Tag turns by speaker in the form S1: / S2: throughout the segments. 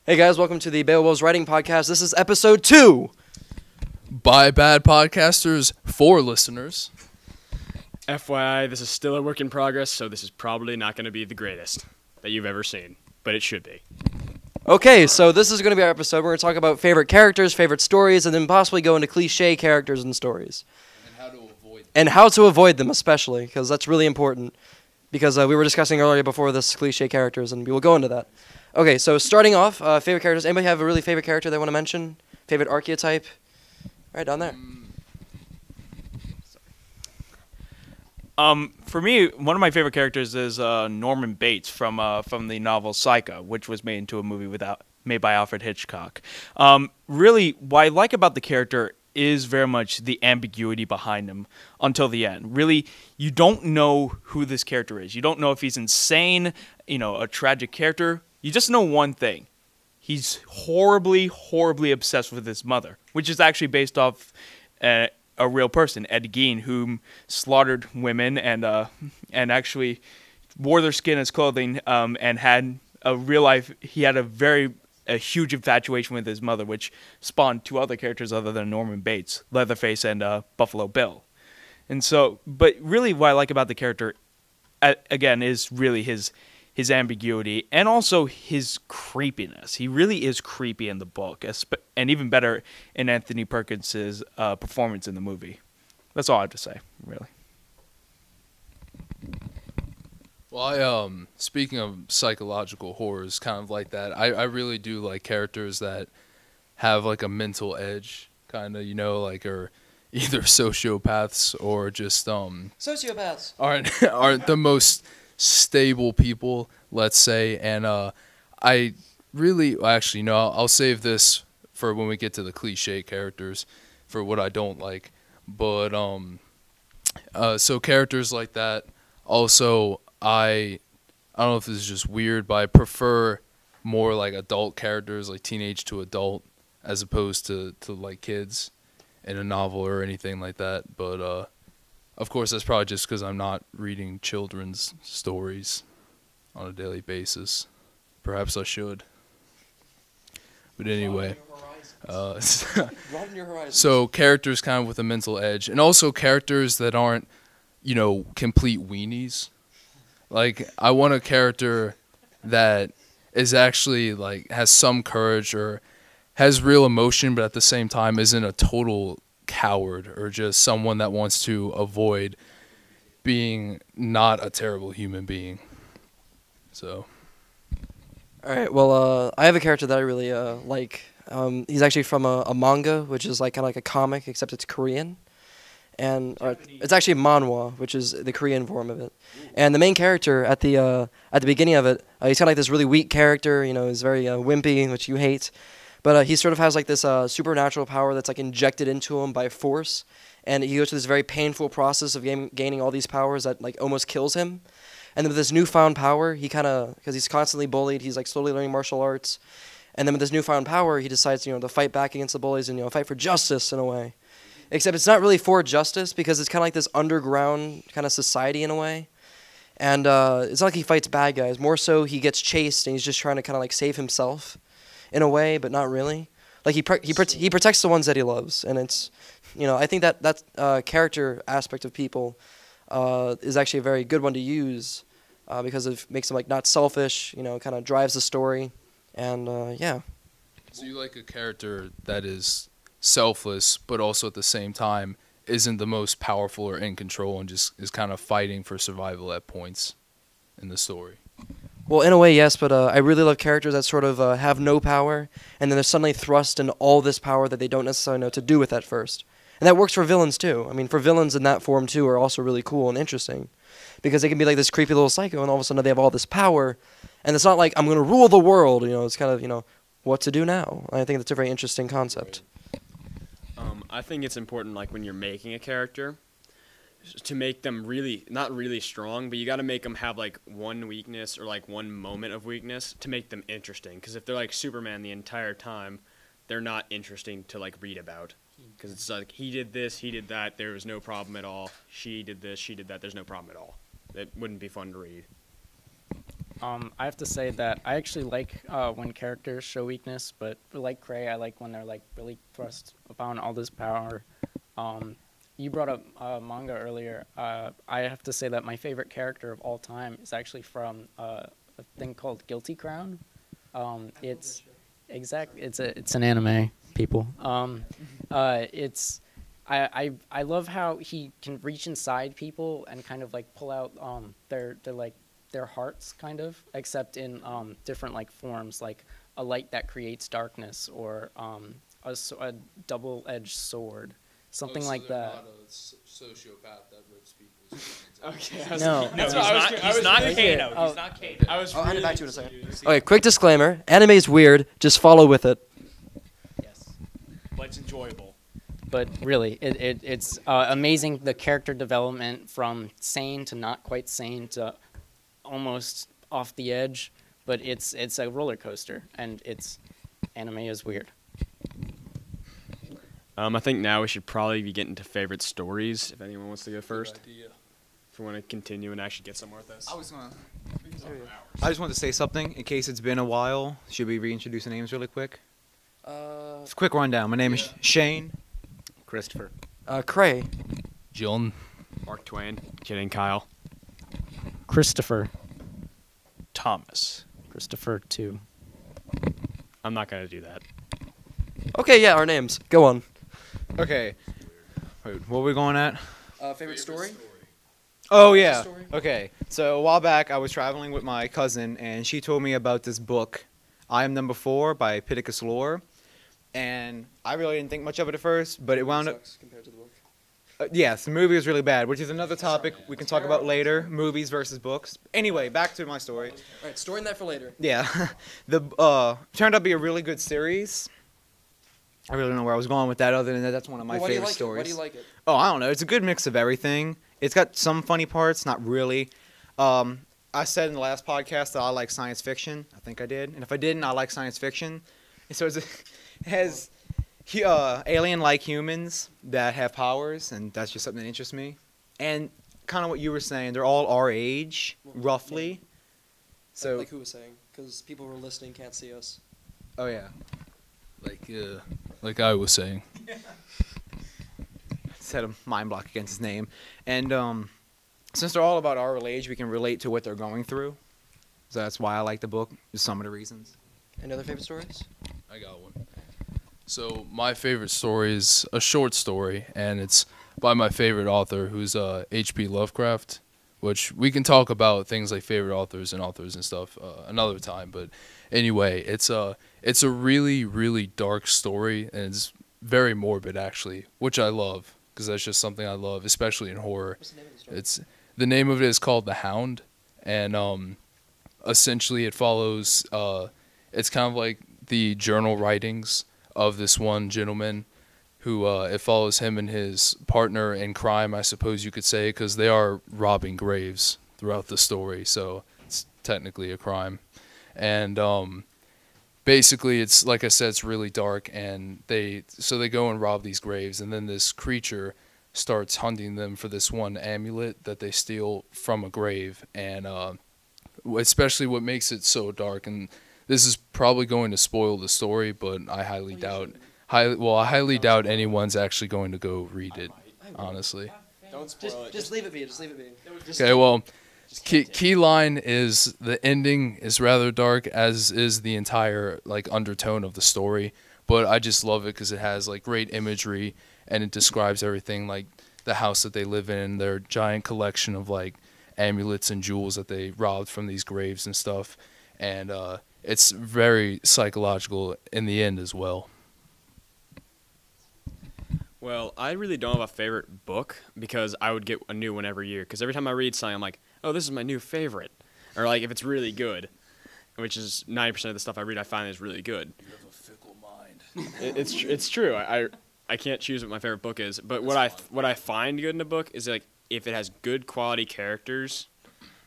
S1: Hey guys, welcome to the Beowulf's Writing Podcast. This is episode 2.
S2: By bad podcasters for listeners.
S3: FYI, this is still a work in progress, so this is probably not going to be the greatest that you've ever seen, but it should be.
S1: Okay, so this is going to be our episode. We're going to talk about favorite characters, favorite stories, and then possibly go into cliche characters and stories. And how to avoid them, especially, because that's really important. Because we were discussing earlier before this cliche characters, and we will go into that. Okay, so starting off, favorite characters. Anybody have a really favorite character they want to mention? Favorite archetype? Right down there.
S4: For me, one of my favorite characters is Norman Bates from the novel Psycho, which was made into a movie made by Alfred Hitchcock. Really, what I like about the character is very much the ambiguity behind him until the end. Really, you don't know who this character is. You don't know if he's insane, a tragic character. You just know one thing. He's horribly, horribly obsessed with his mother, which is actually based off a real person, Ed Gein, who slaughtered women and actually wore their skin as clothing and had a real life. He had a huge infatuation with his mother, which spawned two other characters other than Norman Bates, Leatherface and Buffalo Bill. And so, but really what I like about the character, again, is really his ambiguity and also his creepiness. He really is creepy in the book, and even better in Anthony Perkins' performance in the movie. That's all I have to say, really.
S2: Well, speaking of psychological horrors, kind of like that, I really do like characters that have like a mental edge, kind of, or either sociopaths or just
S1: Sociopaths
S2: aren't the most stable people, let's say. And I really actually I'll save this for when we get to the cliche characters for what I don't like. But so characters like that. Also, I don't know if this is just weird, but I prefer more like adult characters, like teenage to adult, as opposed to like kids in a novel or anything like that. But of course, that's probably just because I'm not reading children's stories on a daily basis. Perhaps I should. But anyway, so characters kind of with a mental edge, and also characters that aren't, complete weenies. Like, I want a character that is actually, like, has some courage or has real emotion, but at the same time isn't a total coward or just someone that wants to avoid being not a terrible human being. So.
S1: All right, well, I have a character that I really like. He's actually from a manga, which is like kind of like a comic, except it's Korean. And it's actually manhwa, which is the Korean form of it. And the main character at the beginning of it, he's kind of like this really weak character. He's very wimpy, which you hate. But he sort of has like this supernatural power that's like injected into him by force. And he goes through this very painful process of gaining all these powers that like almost kills him. And then with this newfound power, he kind of, because he's constantly bullied, he's like slowly learning martial arts. And then with this newfound power, he decides, to fight back against the bullies and, fight for justice in a way. Except it's not really for justice because it's kind of like this underground kind of society in a way. And it's not like he fights bad guys. More so he gets chased and he's just trying to kind of like save himself in a way, but not really. Like he protects the ones that he loves. And it's, I think that character aspect of people is actually a very good one to use because it makes him like not selfish, kind of drives the story. And yeah.
S2: So you like a character that is selfless, but also at the same time isn't the most powerful or in control and just is kind of fighting for survival at points in the story.
S1: Well, in a way, yes, but I really love characters that sort of have no power, and then they're suddenly thrust into all this power that they don't necessarily know what to do with at first. And that works for villains, too. I mean, for villains in that form, too, are also really cool and interesting, because they can be like this creepy little psycho, and all of a sudden they have all this power, and it's not like, I'm going to rule the world, it's kind of, what to do now. I think that's a very interesting concept.
S3: I think it's important, like, when you're making a character, to make them really, not really strong, but you got to make them have, like, one weakness or, like, one moment of weakness to make them interesting. Because if they're, like, Superman the entire time, they're not interesting to, like, read about. Because it's like, he did this, he did that, there was no problem at all. She did this, she did that, there's no problem at all. It wouldn't be fun to read.
S5: I have to say that I actually like when characters show weakness, but like Cray, I like when they're like really thrust upon all this power. You brought up manga earlier. I have to say that my favorite character of all time is actually from a thing called Guilty Crown. It's it's an anime, people. I love how he can reach inside people and kind of like pull out their hearts, kind of, except in different like forms, like a light that creates darkness, or a double-edged sword, something like that.
S2: Not a sociopath that rips people's
S3: Okay.
S5: No,
S4: He's
S5: no,
S4: not
S5: right
S4: Kano.
S5: here.
S4: He's not Kano.
S1: I'll hand it back to you in a second. Okay, quick disclaimer. Anime is weird. Just follow with it.
S5: Yes.
S4: But it's enjoyable.
S5: But really, it's amazing, the character development from sane to not quite sane to almost off the edge. But it's a roller coaster, and anime is weird.
S3: I think now we should probably be getting to favorite stories. If anyone wants to go first, if we want to continue and actually get somewhere with this.
S6: I just wanted to say something in case it's been a while. Should we reintroduce the names really quick? It's a quick rundown. My name is Shane.
S7: Christopher.
S1: Cray.
S2: John.
S3: Mark Twain, kidding, Kyle.
S5: Christopher.
S4: Thomas.
S5: Christopher 2.
S3: I'm not gonna do that.
S1: Okay, yeah, our names. Go on.
S6: Okay. Wait, what are we going at?
S1: Favorite story?
S6: Oh, yeah.
S1: Story?
S6: Okay. So a while back, I was traveling with my cousin, and she told me about this book, I Am Number 4 by Pittacus Lore. And I really didn't think much of it at first, but it wound up...
S1: compared to the book.
S6: Yes, the movie was really bad, which is another topic we can talk about later, movies versus books. Anyway, back to my story.
S1: All right, storing that for later.
S6: Yeah. The turned out to be a really good series. I really don't know where I was going with that, other than that's one of my favorite stories.
S1: Why do you like it?
S6: Oh, I don't know. It's a good mix of everything. It's got some funny parts, not really. I said in the last podcast that I like science fiction. I think I did. And if I didn't, I like science fiction. And so it has alien-like humans that have powers, and that's just something that interests me. And kind of what you were saying, they're all our age, roughly. So,
S1: like who was saying? Because people who are listening can't see us.
S6: oh yeah.
S2: Like I was saying.
S6: Set a mind block against his name. And since they're all about our age, we can relate to what they're going through. So that's why I like the book, is some of the reasons.
S1: Any other favorite stories?
S2: I got one. So my favorite story is a short story, and it's by my favorite author, who's H.P. Lovecraft, which we can talk about things like favorite authors and stuff another time. But anyway, it's a really, really dark story, and it's very morbid, actually, which I love, because that's just something I love, especially in horror.
S1: What's the name of the story?
S2: The name of it is called The Hound, and essentially it follows, it's kind of like the journal writings of this one gentleman who, it follows him and his partner in crime, I suppose you could say, because they are robbing graves throughout the story, so it's technically a crime. And basically, it's, like I said, it's really dark, and they go and rob these graves, and then this creature starts hunting them for this one amulet that they steal from a grave, and especially what makes it so dark, and this is probably going to spoil the story, but I highly doubt anyone's actually going to go read it, honestly.
S3: Don't spoil it.
S1: Just leave it be. Just leave it be.
S2: Okay, well, key line is the ending is rather dark, as is the entire like undertone of the story. But I just love it because it has like great imagery, and it describes everything, like the house that they live in, their giant collection of like amulets and jewels that they robbed from these graves and stuff, and it's very psychological in the end as well.
S3: Well, I really don't have a favorite book because I would get a new one every year. Because every time I read something, I'm like, oh, this is my new favorite. Or like if it's really good, which is 90% of the stuff I read, I find is really good.
S2: You have a fickle mind.
S3: It's true. I can't choose what my favorite book is. But what I find good in a book is like if it has good quality characters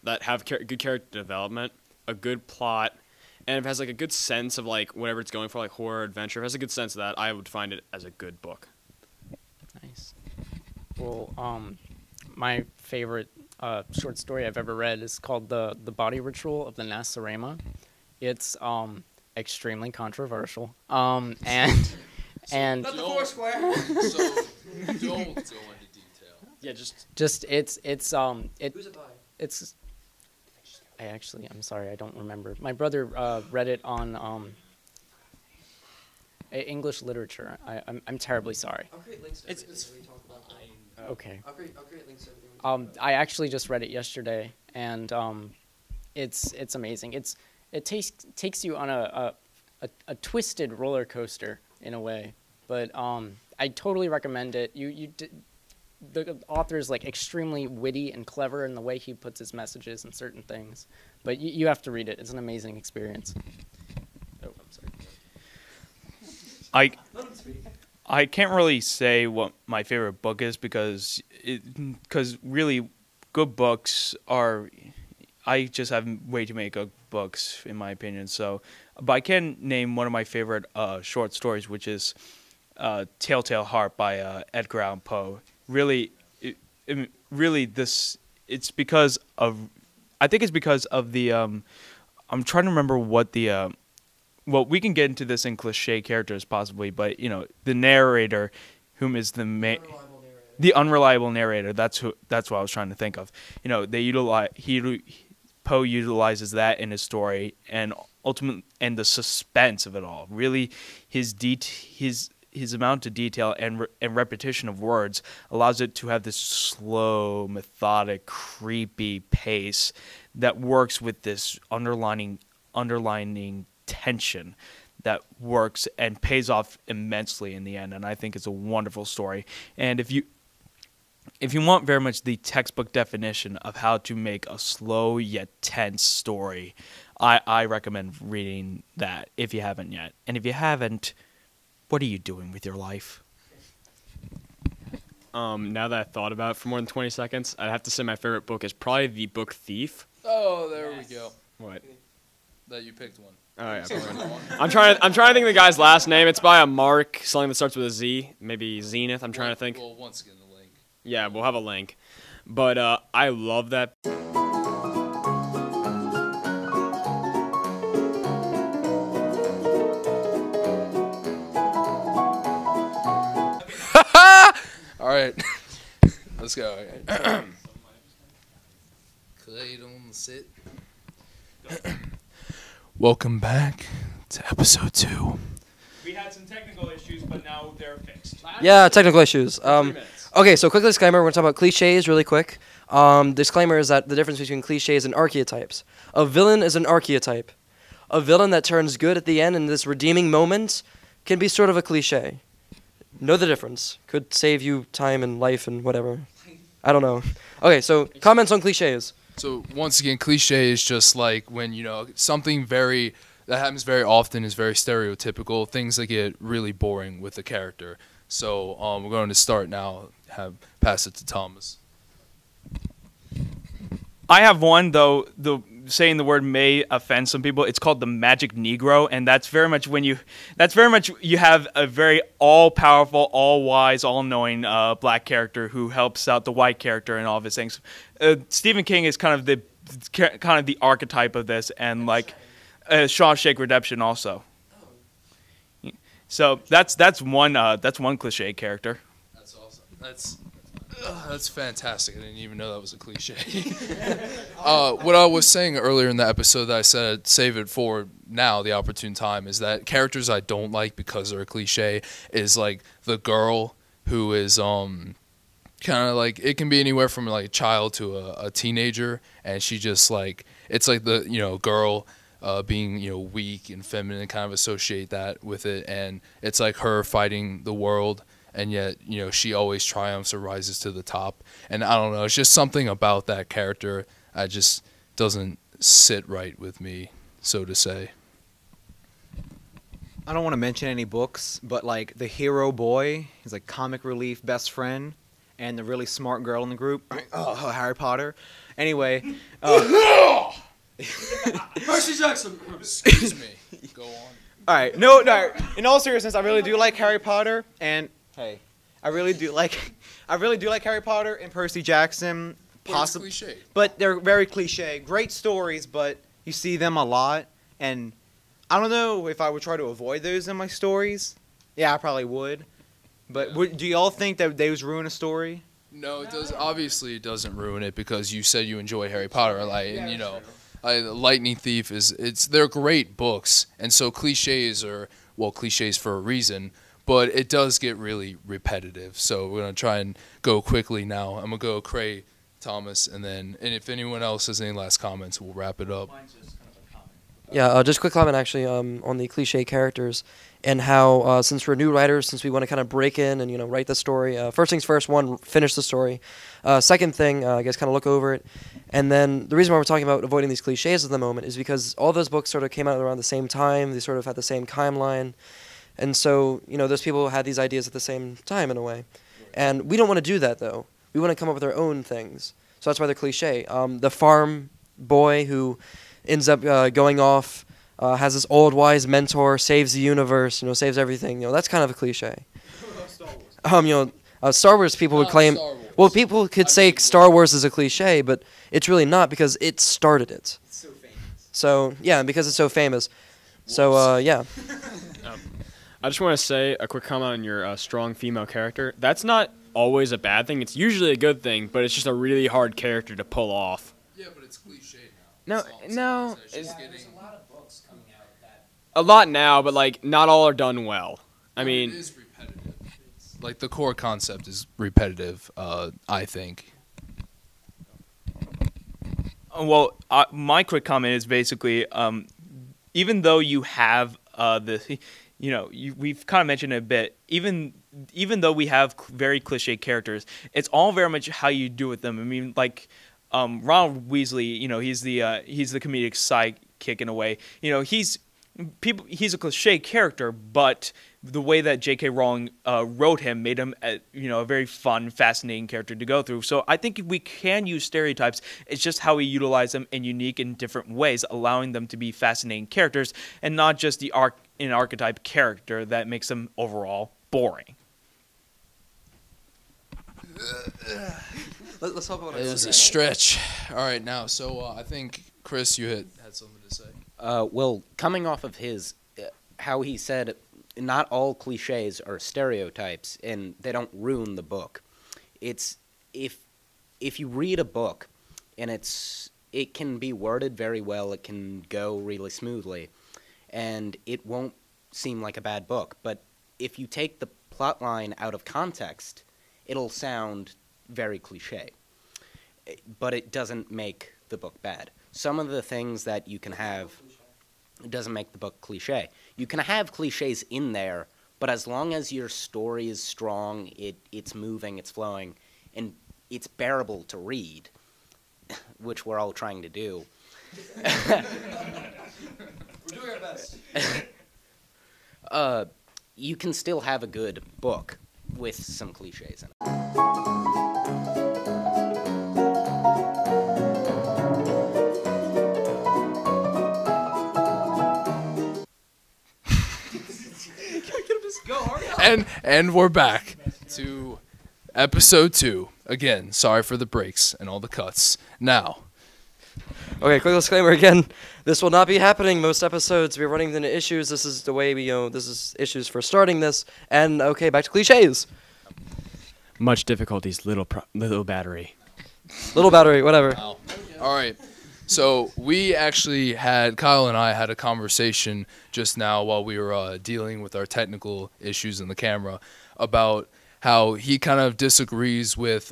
S3: that have good character development, a good plot, and if it has like a good sense of like whatever it's going for, like horror, adventure, if it has a good sense of that, I would find it as a good book.
S5: Nice. Well, my favorite short story I've ever read. It's called the Body Ritual of the Nasarema. It's extremely controversial. And
S1: Not the Foursquare.
S2: So don't go into detail.
S3: Yeah, just
S5: just
S1: Who's it by?
S5: it's I'm sorry, I don't remember. My brother read it on English literature. I'm terribly sorry.
S1: I'll create links to everything we talk about.
S5: Okay.
S1: I'll create links to everything we talk about.
S5: I actually just read it yesterday, and it's amazing. It takes you on a twisted roller coaster in a way, but I totally recommend it. The author is like extremely witty and clever in the way he puts his messages and certain things, but you have to read it. It's an amazing experience. Oh, I'm sorry.
S4: I can't really say what my favorite book is because really good books are. I just have way too many good books in my opinion. So, but I can name one of my favorite short stories, which is "Telltale Heart" by Edgar Allan Poe. Really, it's because of. I think it's because of the. I'm trying to remember what the. Well, we can get into this in cliche characters possibly, but the narrator, whom is the unreliable narrator. That's what I was trying to think of. Poe utilizes that in his story, and and the suspense of it all. Really, his amount of detail and repetition of words allows it to have this slow, methodic, creepy pace that works with this underlining tension that works and pays off immensely in the end. And I think it's a wonderful story. And if you want very much the textbook definition of how to make a slow yet tense story, I recommend reading that if you haven't yet. And if you haven't, what are you doing with your life?
S3: now that I thought about it for more than 20 seconds, I'd have to say my favorite book is probably the book Thief.
S2: Oh, there we go.
S3: What?
S2: That you picked one.
S3: Oh yeah. I'm trying to think of the guy's last name. It's by a Mark, something that starts with a Z, maybe Zenith. I'm trying to think.
S2: Well, once again, the link.
S3: Yeah, we'll have a link. But I love that.
S2: All right, let's go. Clay, don't sit. Welcome back to episode 2.
S4: We had some technical issues, but now they're fixed.
S1: Yeah, technical issues. Okay, so quick disclaimer. We're going to talk about cliches really quick. Disclaimer is that the difference between cliches and archetypes. A villain is an archetype. A villain that turns good at the end in this redeeming moment can be sort of a cliche. Know the difference. Could save you time and life and whatever. I don't know. Okay, so comments on cliches.
S2: So once again, cliche is just like when, something that happens very often is very stereotypical, things that get really boring with the character. So we're going to start now, pass it to Thomas.
S4: I have one, though, saying the word may offend some people. It's called the Magic Negro, and that's very much you have a very all-powerful, all-wise, all-knowing black character who helps out the white character and all of his things. Stephen King is kind of the archetype of this, and like Shawshank Redemption also. So that's one cliche character.
S2: That's awesome. That's fantastic. I didn't even know that was a cliche. What I was saying earlier in the episode that I said I'd save it for now, the opportune time, is that characters I don't like because they're a cliche is like the girl who is kind of like, it can be anywhere from like a child to a teenager, and she just like, it's like the girl being weak and feminine, kind of associate that with it, and it's like her fighting the world. And yet, she always triumphs or rises to the top. And I don't know, it's just something about that character that just doesn't sit right with me, so to say.
S6: I don't want to mention any books, but like the hero boy, he's like comic relief best friend, and the really smart girl in the group, Harry Potter. Anyway.
S1: Percy Jackson!
S2: Excuse me. Go on.
S6: All right. No. In all seriousness, I really do like Harry Potter, and hey, I really do like Harry Potter and Percy Jackson. possibly,
S2: cliche.
S6: but they're very cliche. Great stories, but you see them a lot, and I don't know if I would try to avoid those in my stories. Yeah, I probably would. But
S2: Yeah.
S6: do y'all think that those ruin a story?
S2: No, it does. Obviously, it doesn't ruin it because you said you enjoy Harry Potter, like, and you know, Lightning Thief they're great books, and so cliches are cliches for a reason. But it does get really repetitive. So we're gonna try and go quickly now. I'm gonna go Cray, Thomas, and if anyone else has any last comments, we'll wrap it up.
S1: Yeah, just a quick comment actually on the cliche characters and how since we're new writers, since we want to kind of break in and write the story. First things first, one, finish the story. Second thing, I guess kind of look over it, and then the reason why we're talking about avoiding these cliches at the moment is because all those books sort of came out around the same time. They sort of had the same timeline, and so those people had these ideas at the same time in a way, and we don't want to do that though. We want to come up with our own things. So that's why they're cliche. The farm boy who ends up going off, has this old wise mentor, saves the universe, saves everything. That's kind of a cliche. Star Wars people would claim. Well, people could say Star Wars is a cliche, but it's really not because it started it.
S6: It's so famous.
S1: So yeah, because it's so famous. So yeah.
S3: I just want to say a quick comment on your strong female character. That's not always a bad thing. It's usually a good thing, but it's just a really hard character to pull off.
S2: Yeah, but it's cliche
S3: No, no.
S5: There's a lot of books coming out that.
S3: A lot now, but like not all are done well. I
S2: it
S3: mean,
S2: is repetitive. Like the core concept is repetitive. I think.
S4: Well, my quick comment is basically, even though you have we've kind of mentioned it a bit. Even though we have very cliche characters, it's all very much how you do with them. I mean, like Ronald Weasley, he's the comedic sidekick in a way. He's a cliche character, but the way that J.K. Rowling wrote him made him a very fun, fascinating character to go through. So I think we can use stereotypes. It's just how we utilize them in unique and different ways, allowing them to be fascinating characters and not just an archetype character that makes them overall boring.
S1: Let's talk about
S2: It was a stretch. All right, now, so I think Chris, you had something to say.
S7: Well, coming off of how he said not all cliches are stereotypes and they don't ruin the book. It's if you read a book and it can be worded very well, it can go really smoothly, and it won't seem like a bad book. But if you take the plot line out of context, it'll sound very cliche. But it doesn't make the book bad. Some of the things that you can have, it doesn't make the book cliche. You can have cliches in there, but as long as your story is strong, it's moving, it's flowing, and it's bearable to read, which we're all trying to do.
S1: We're doing our best.
S7: You can still have a good book with some cliches in it.
S2: And we're back to episode 2. Again, sorry for the breaks and all the cuts. Now,
S1: Okay, quick disclaimer again. This will not be happening most episodes. We're running into issues. This is the way we, this is issues for starting this. And, okay, back to cliches.
S3: much difficulties, little battery.
S1: Little battery, whatever.
S2: wow. All right. So we actually Kyle and I had a conversation just now while we were dealing with our technical issues in the camera about how he kind of disagrees with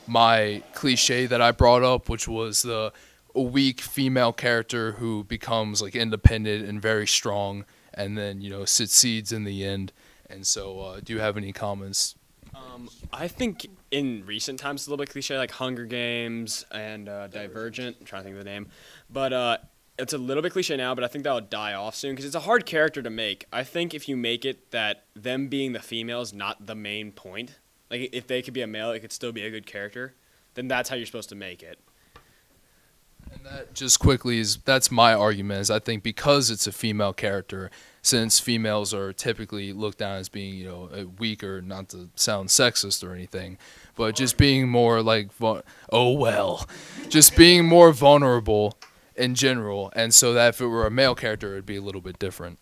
S2: my cliche that I brought up, which was a weak female character who becomes like independent and very strong, and then succeeds in the end. And so, do you have any comments?
S3: I think in recent times it's a little bit cliche, like Hunger Games and Divergent. I'm trying to think of the name. But it's a little bit cliche now, but I think that'll die off soon because it's a hard character to make. I think if you make it that them being the female is not the main point, like if they could be a male, it could still be a good character, then that's how you're supposed to make it.
S2: And that just quickly that's my argument, is I think because it's a female character, since females are typically looked down as being, you know, weaker, not to sound sexist or anything, but just being more like, just being more vulnerable in general. And so that if it were a male character, it'd be a little bit different.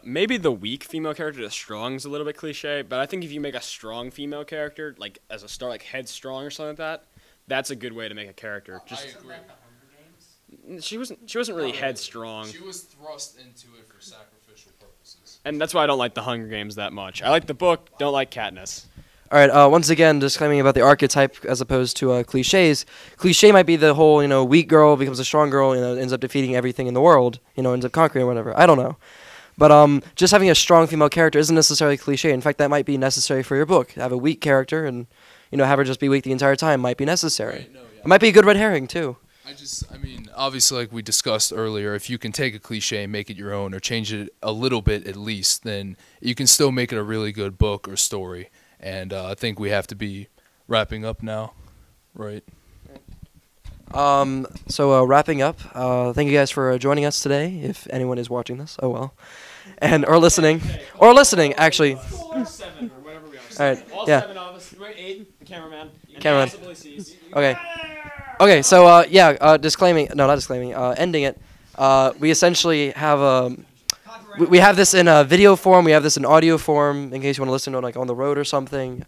S3: Maybe the weak female character to strong is a little bit cliche, but I think if you make a strong female character, like as a star, like headstrong or something like that, that's a good way to make a character. Just
S2: I agree.
S3: she wasn't really headstrong,
S2: She was thrust into it for sacrificial purposes.
S3: and that's why I don't like the Hunger Games that much. I like the book, don't like Katniss.
S1: All right. Once again, disclaiming about the archetype as opposed to cliches. Cliche might be the whole, you know, weak girl becomes a strong girl, you know, ends up defeating everything in the world, you know, ends up conquering or whatever. I don't know. But just having a strong female character isn't necessarily cliche. In fact, that might be necessary for your book. Have a weak character and, you know, have her just be weak the entire time might be necessary.
S2: Right, no, yeah.
S1: It might be a good red herring too.
S2: I mean, obviously, like we discussed earlier, if you can take a cliche and make it your own or change it a little bit at least, then you can still make it a really good book or story. And I think we have to be wrapping up now, right?
S1: So wrapping up, thank you guys for joining us today. If anyone is watching this, oh well, or listening, actually.
S3: 7 or whatever we are.
S1: All right,
S3: All
S1: yeah.
S3: 7 of us. Wait, Aiden, the cameraman.
S1: Cameraman.
S3: Possibly sees.
S1: Okay. Okay. So ending it. We essentially have we have this in a video form. We have this in audio form in case you want to listen to it, like on the road or something.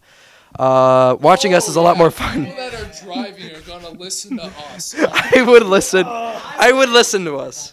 S1: Watching us is a lot more fun.
S2: People that are driving are gonna listen to us.
S1: I would listen to us.